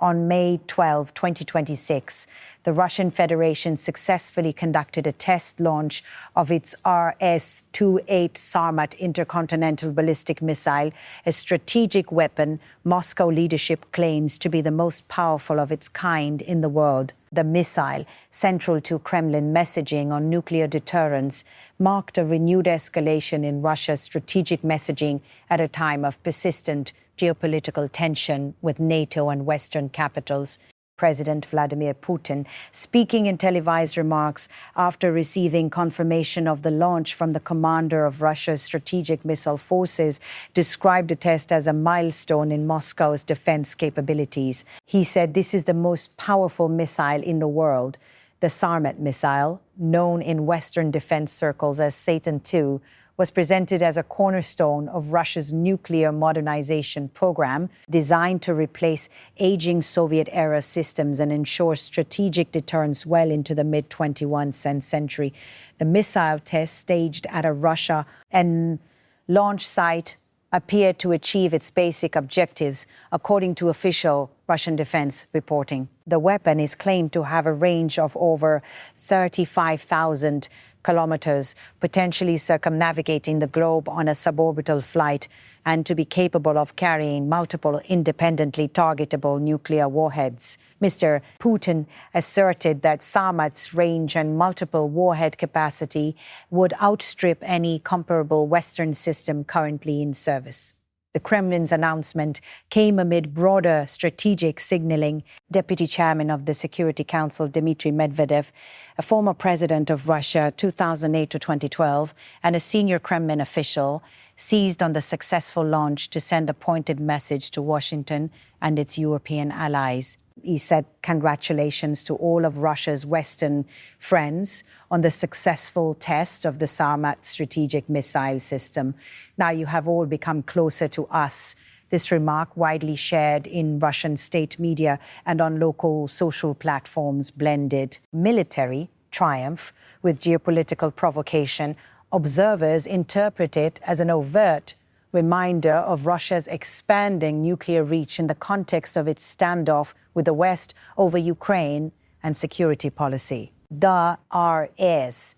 On May 12, 2026, the Russian Federation successfully conducted a test launch of its RS-28 Sarmat intercontinental ballistic missile, a strategic weapon Moscow leadership claims to be the most powerful of its kind in the world. The missile, central to Kremlin messaging on nuclear deterrence, marked a renewed escalation in Russia's strategic messaging at a time of persistent geopolitical tension with NATO and Western capitals. President Vladimir Putin, speaking in televised remarks after receiving confirmation of the launch from the commander of Russia's strategic missile forces, described the test as a milestone in Moscow's defense capabilities. He said this is the most powerful missile in the world. The Sarmat missile, known in Western defense circles as Satan II, was presented as a cornerstone of Russia's nuclear modernization program, designed to replace aging Soviet-era systems and ensure strategic deterrence well into the mid-21st century. The missile test, staged at a Russia and launch site, appeared to achieve its basic objectives, according to official Russian defense reporting. The weapon is claimed to have a range of over 35,000 kilometers, potentially circumnavigating the globe on a suborbital flight, and to be capable of carrying multiple independently targetable nuclear warheads. Mr. Putin asserted that Sarmat's range and multiple warhead capacity would outstrip any comparable Western system currently in service. The Kremlin's announcement came amid broader strategic signaling. Deputy Chairman of the Security Council, Dmitry Medvedev, a former president of Russia 2008 to 2012, and a senior Kremlin official, seized on the successful launch to send a pointed message to Washington and its European allies. He said congratulations to all of Russia's Western friends on the successful test of the Sarmat strategic missile system. Now you have all become closer to us. This remark, widely shared in Russian state media and on local social platforms, blended military triumph with geopolitical provocation. Observers interpret it as an overt reminder of Russia's expanding nuclear reach in the context of its standoff with the West over Ukraine and security policy. The RS-28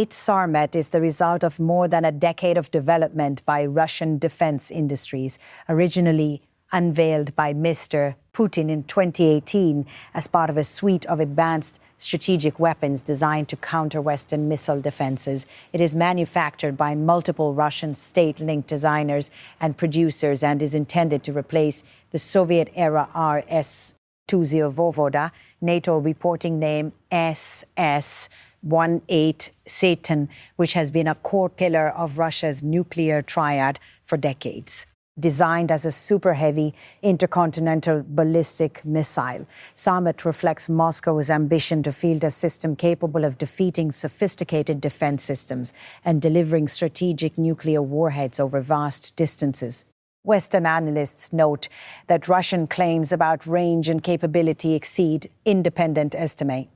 Sarmat is the result of more than a decade of development by Russian defense industries, originally unveiled by Mr. Putin in 2018 as part of a suite of advanced strategic weapons designed to counter Western missile defenses. It is manufactured by multiple Russian state-linked designers and producers and is intended to replace the Soviet-era RS-20 Voyvoda, NATO reporting name SS-18 Satan, which has been a core pillar of Russia's nuclear triad for decades. Designed as a super-heavy intercontinental ballistic missile, Sarmat reflects Moscow's ambition to field a system capable of defeating sophisticated defense systems and delivering strategic nuclear warheads over vast distances. Western analysts note that Russian claims about range and capability exceed independent estimates,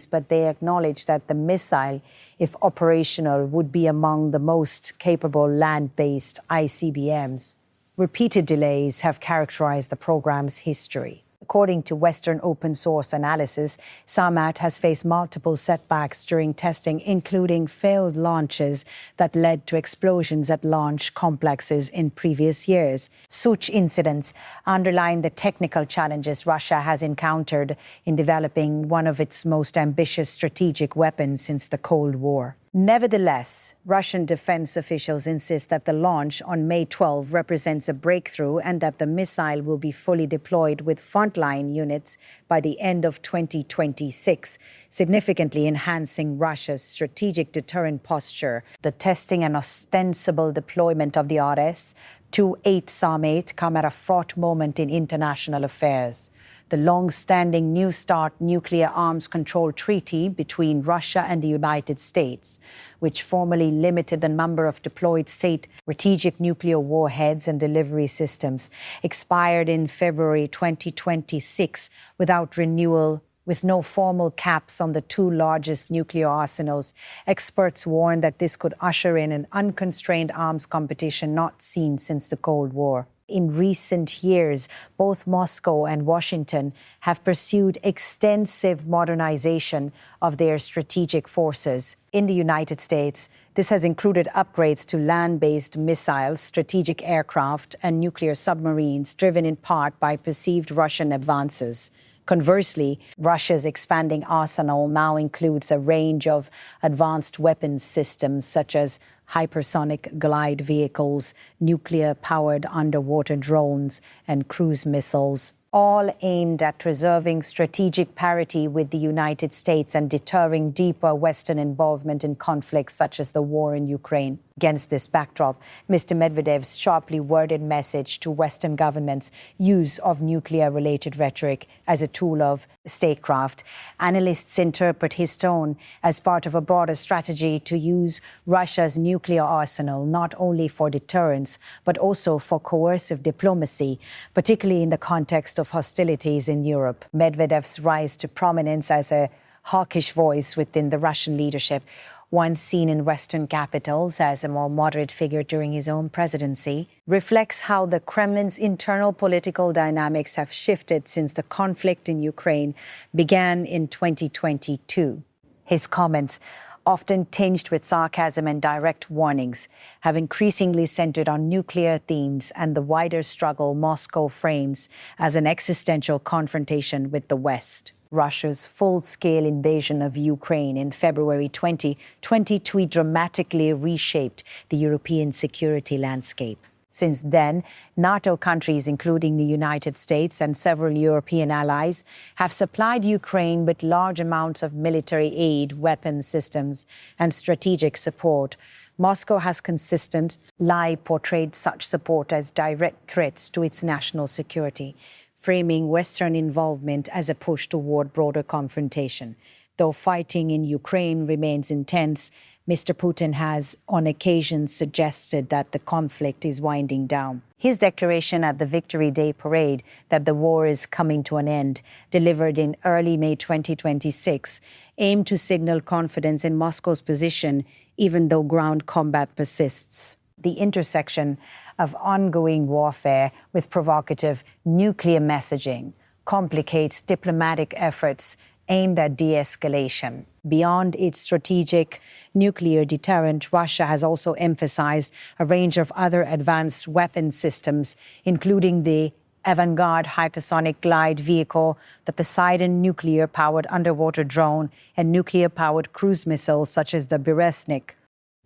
but they acknowledge that the missile, if operational, would be among the most capable land-based ICBMs. Repeated delays have characterized the program's history. According to Western open-source analysis, Sarmat has faced multiple setbacks during testing, including failed launches that led to explosions at launch complexes in previous years. Such incidents underline the technical challenges Russia has encountered in developing one of its most ambitious strategic weapons since the Cold War. Nevertheless, Russian defense officials insist that the launch on May 12 represents a breakthrough and that the missile will be fully deployed with frontline units by the end of 2026, significantly enhancing Russia's strategic deterrent posture. The testing and ostensible deployment of the RS-28 Sarmat come at a fraught moment in international affairs. The long-standing New START nuclear arms control treaty between Russia and the United States, which formally limited the number of deployed strategic nuclear warheads and delivery systems, expired in February 2026 without renewal, with no formal caps on the two largest nuclear arsenals. Experts warn that this could usher in an unconstrained arms competition not seen since the Cold War. In recent years, both Moscow and Washington have pursued extensive modernization of their strategic forces. In the United States, this has included upgrades to land-based missiles, strategic aircraft, and nuclear submarines, driven in part by perceived Russian advances. Conversely, Russia's expanding arsenal now includes a range of advanced weapons systems such as hypersonic glide vehicles, nuclear-powered underwater drones, and cruise missiles, all aimed at preserving strategic parity with the United States and deterring deeper Western involvement in conflicts such as the war in Ukraine. Against this backdrop, Mr. Medvedev's sharply worded message to Western governments' use of nuclear-related rhetoric as a tool of statecraft. Analysts interpret his tone as part of a broader strategy to use Russia's nuclear arsenal not only for deterrence, but also for coercive diplomacy, particularly in the context of hostilities in Europe. Medvedev's rise to prominence as a hawkish voice within the Russian leadership, once seen in Western capitals as a more moderate figure during his own presidency, reflects how the Kremlin's internal political dynamics have shifted since the conflict in Ukraine began in 2022. His comments, often tinged with sarcasm and direct warnings, have increasingly centered on nuclear themes and the wider struggle Moscow frames as an existential confrontation with the West. Russia's full-scale invasion of Ukraine in February 2022 dramatically reshaped the European security landscape. Since then, NATO countries, including the United States and several European allies, have supplied Ukraine with large amounts of military aid, weapons systems, and strategic support. Moscow has consistently portrayed such support as direct threats to its national security, framing Western involvement as a push toward broader confrontation. Though fighting in Ukraine remains intense, Mr. Putin has on occasion suggested that the conflict is winding down. His declaration at the Victory Day parade that the war is coming to an end, delivered in early May 2026, aimed to signal confidence in Moscow's position, even though ground combat persists. The intersection of ongoing warfare with provocative nuclear messaging complicates diplomatic efforts aimed at de-escalation. Beyond its strategic nuclear deterrent, Russia has also emphasized a range of other advanced weapons systems, including the avant-garde hypersonic glide vehicle, the Poseidon nuclear-powered underwater drone, and nuclear-powered cruise missiles such as the ballistic.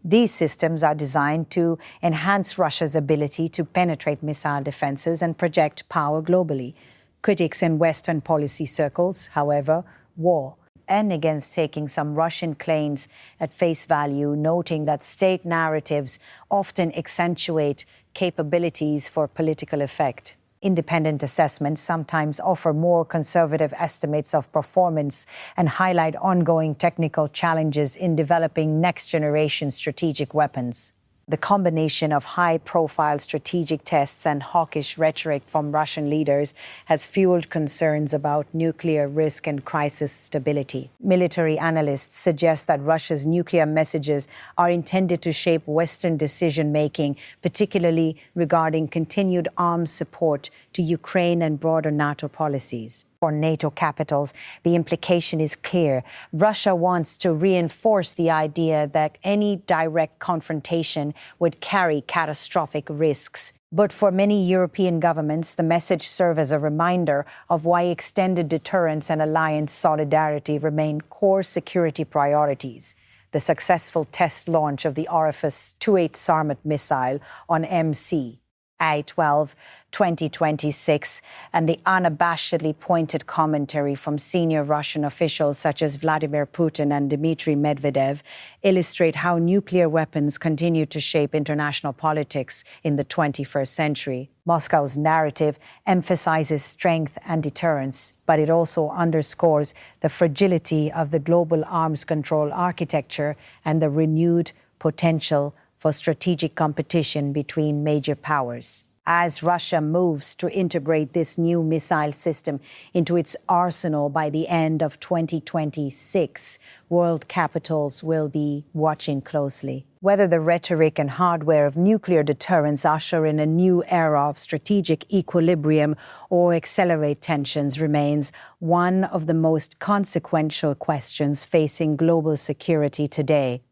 These systems are designed to enhance Russia's ability to penetrate missile defenses and project power globally. Critics in Western policy circles, however, war and against taking some Russian claims at face value, noting that state narratives often accentuate capabilities for political effect. Independent assessments sometimes offer more conservative estimates of performance and highlight ongoing technical challenges in developing next-generation strategic weapons. The combination of high-profile strategic tests and hawkish rhetoric from Russian leaders has fueled concerns about nuclear risk and crisis stability. Military analysts suggest that Russia's nuclear messages are intended to shape Western decision-making, particularly regarding continued arms support to Ukraine and broader NATO policies. For NATO capitals, the implication is clear. Russia wants to reinforce the idea that any direct confrontation would carry catastrophic risks. But for many European governments, the message serves as a reminder of why extended deterrence and alliance solidarity remain core security priorities. The successful test launch of the Orifice-28 Sarmat missile on MC I-12 2026 and the unabashedly pointed commentary from senior Russian officials such as Vladimir Putin and Dmitry Medvedev illustrate how nuclear weapons continue to shape international politics in the 21st century. Moscow's narrative emphasizes strength and deterrence, but it also underscores the fragility of the global arms control architecture and the renewed potential for strategic competition between major powers. As Russia moves to integrate this new missile system into its arsenal by the end of 2026, world capitals will be watching closely. Whether the rhetoric and hardware of nuclear deterrence usher in a new era of strategic equilibrium or accelerate tensions remains one of the most consequential questions facing global security today.